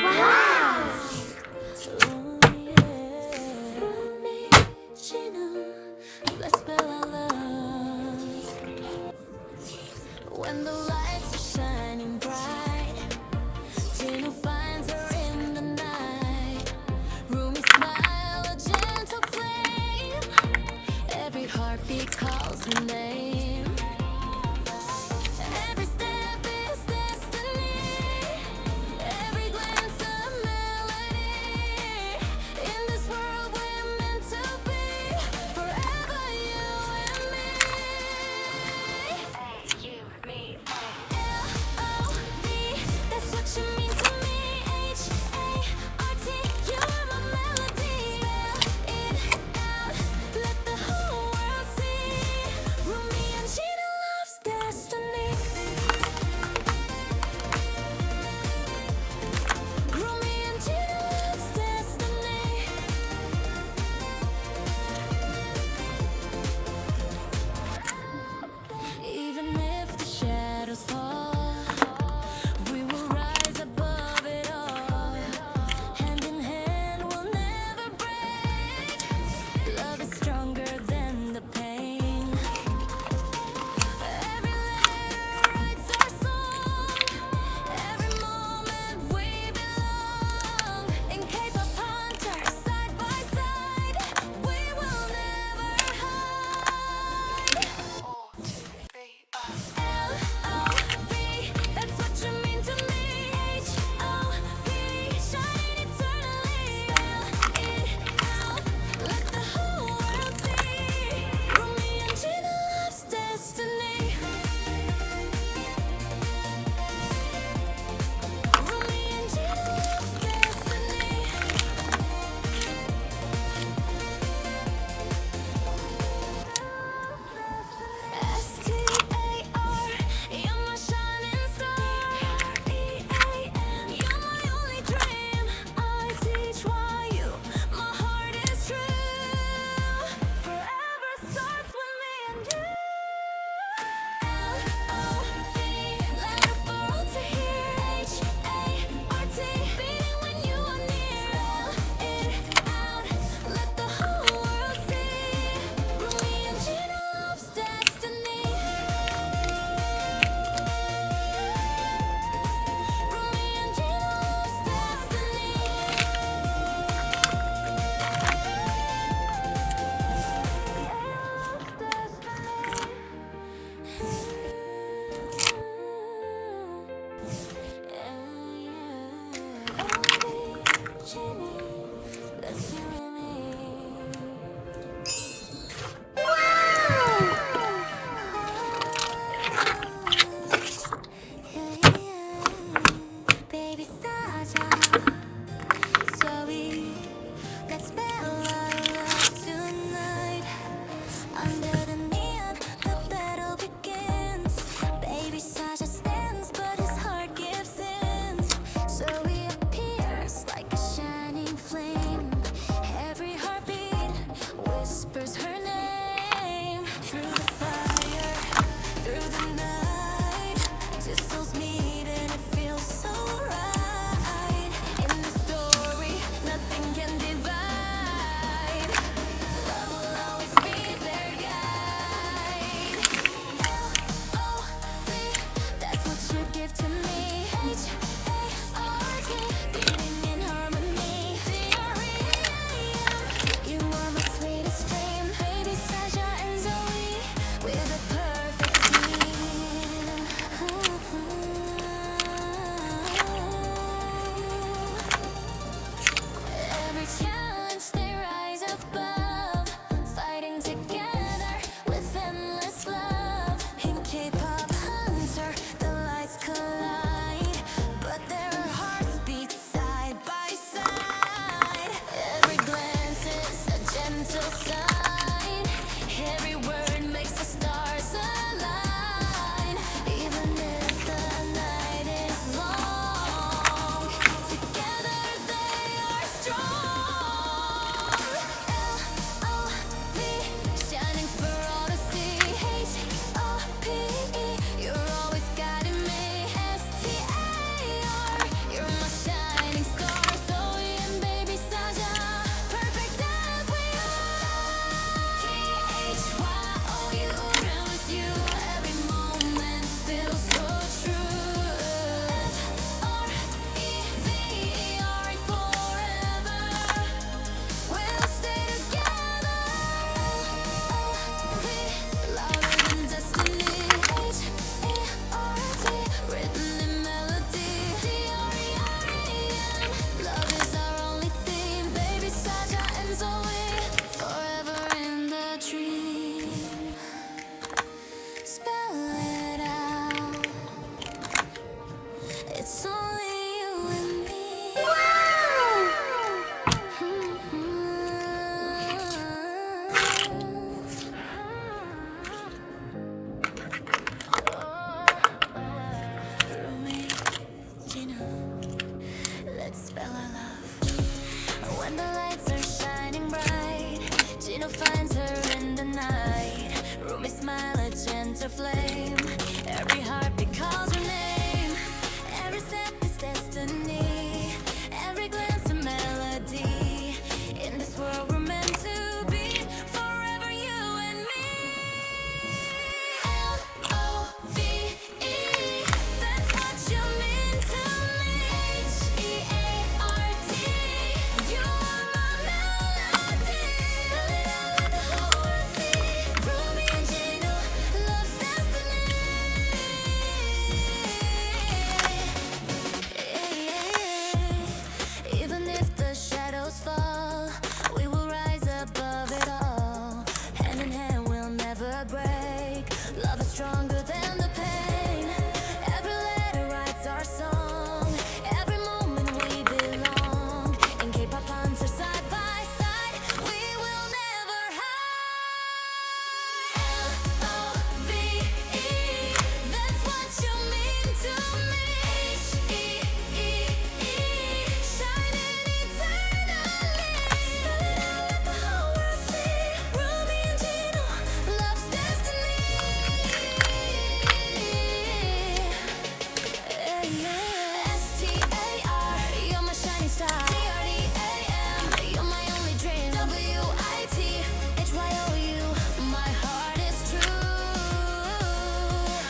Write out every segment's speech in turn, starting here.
Wow! Gina, let's build our love. When the lights are shining bright, Gina finds her in the night. Roomy smile, a gentle flame. Every heartbeat calls her name. Every step is destiny. Every glance a melody. In this world we're meant to be. Forever you and me. You, me, L-O-V-E. flame. Every heartbeat calls her name. Every step is destiny. Every glance a melody. In this world we're meant to be. Forever you and me. L-O-V-E. That's what you mean to me. H-E-A-R-T. You are my melody. Spell it out with the whole world see. Romeo and Gina, love's destiny. Even if the shadows fall, we will rise above it all. Hand in hand, we'll never break. Love is stronger than the pain. Every letter writes our song. Every moment we belong. In K-pop concerts side by side, we will never hide. L-O-V-E. That's what you mean to me. H-E-E-E. Shining eternally. Spell it out, let the whole world see. Romeo and Gina, love's destiny. S-T-A-R, you're my shining star. T-R-D-A-M, you're my only dream. W-I-T-H-Y-O-U, my heart is true.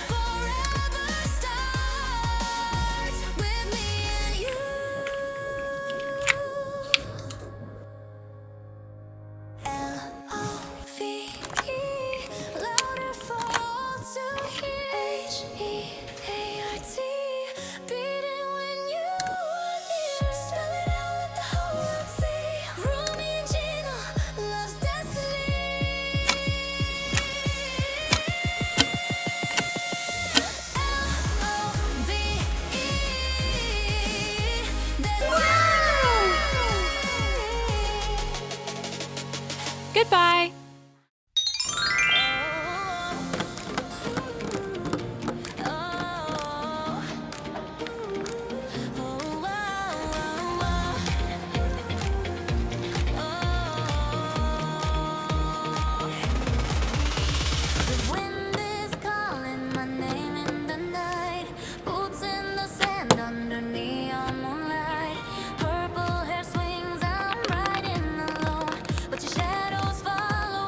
Forever starts with me and you. L-O-V-E, louder for all to hear. H-E-A-R-T, beating when you are near. Spell it out, let the whole world see. Romeo and Gina, love's destiny. L-O-V-E, that's Goodbye. The wind is calling my name in the night. Boots in the sand under neon moonlight. Purple hair swings, I'm riding alone, but your shadows follow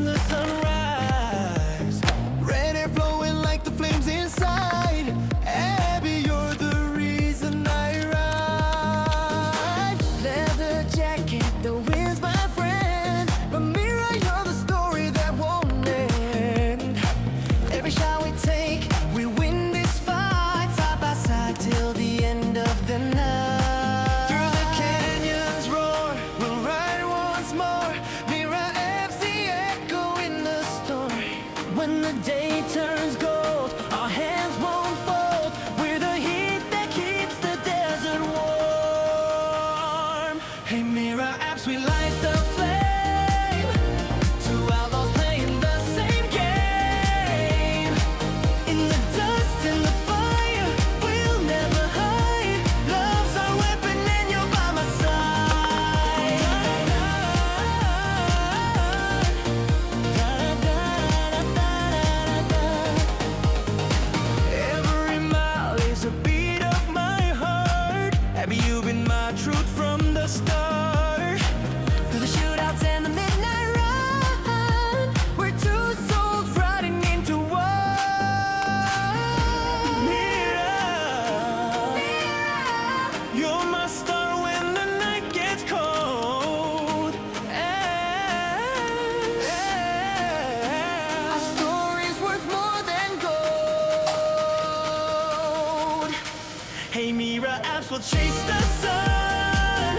in the sunrise. Red hair flowing like the flames inside. Abby, you're the reason I ride. Leather jacket, the wind's my friend. But Mira, you're the story that won't end. Every shot we take, we win this fight. Side by side till the end of the night. Through the canyons roar, we'll ride once more. Mira F's the echo in the storm. When the day turns gold, our hands won't fold. We're the heat that keeps the desert warm. Hey Mira Apps, we light the flame. Two outlaws playing the same game. In the dust, in the fire, we'll never hide. Love's our weapon and you're by my side. Every mile is a beat of my heart. Abby, you've been my truth from the start. Through the shootouts and the midnight run, we're two souls riding into one. Mira, you're my star when the night gets cold. Our story's worth more than gold. Hey Mira Apps, will chase the sun.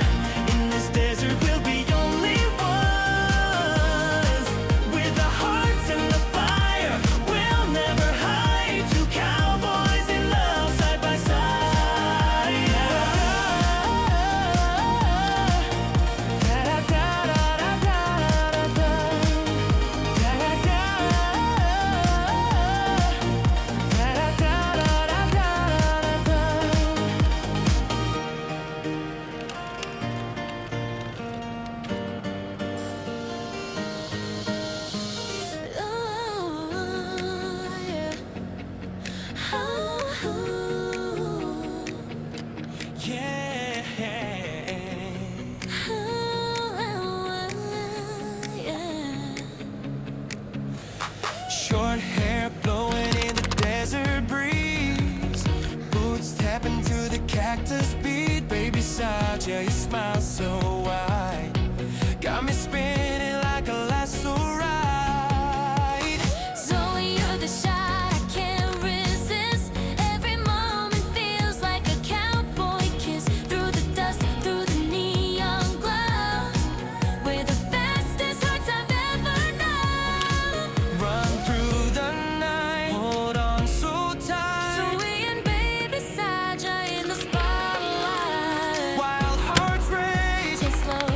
In this desert we'll be only ones. With the hearts and the fire, we'll never hide. Two cowboys in love side by side. Short hair blowing in the desert breeze. Boots tapping to the cactus beat. Baby side, yeah, you smile so wide. Got me spinning like a lasso ride. Zoe, you're the shot I can't resist. Every moment feels like a cowboy kiss. Through the dust, through the neon glow. We're the fastest hearts I've ever known. Run through the night, hold on so tight. Zoe and baby Saja in the spotlight. Wild hearts race, chase slow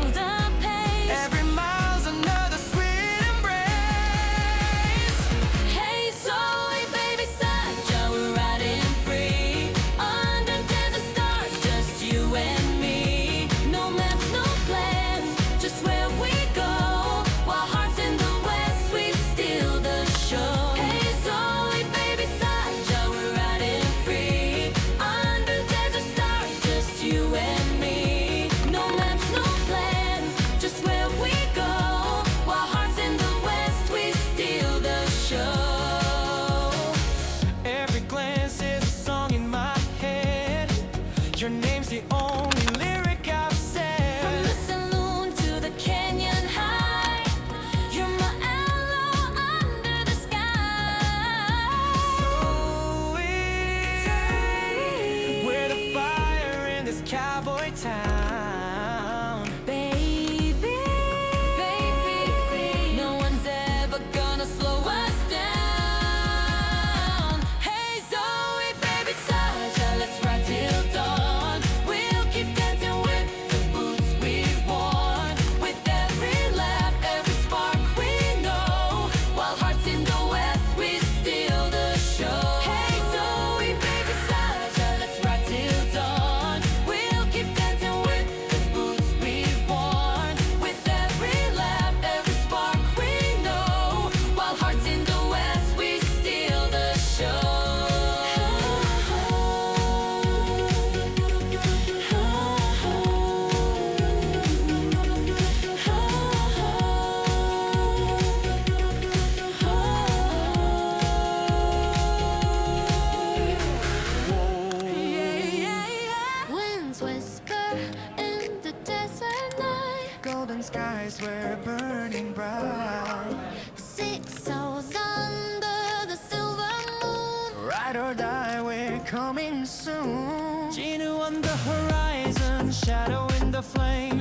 eyes were burning bright. Six souls under the silver moon. Ride or die, we're coming soon. Gina on the horizon, shadow in the flame.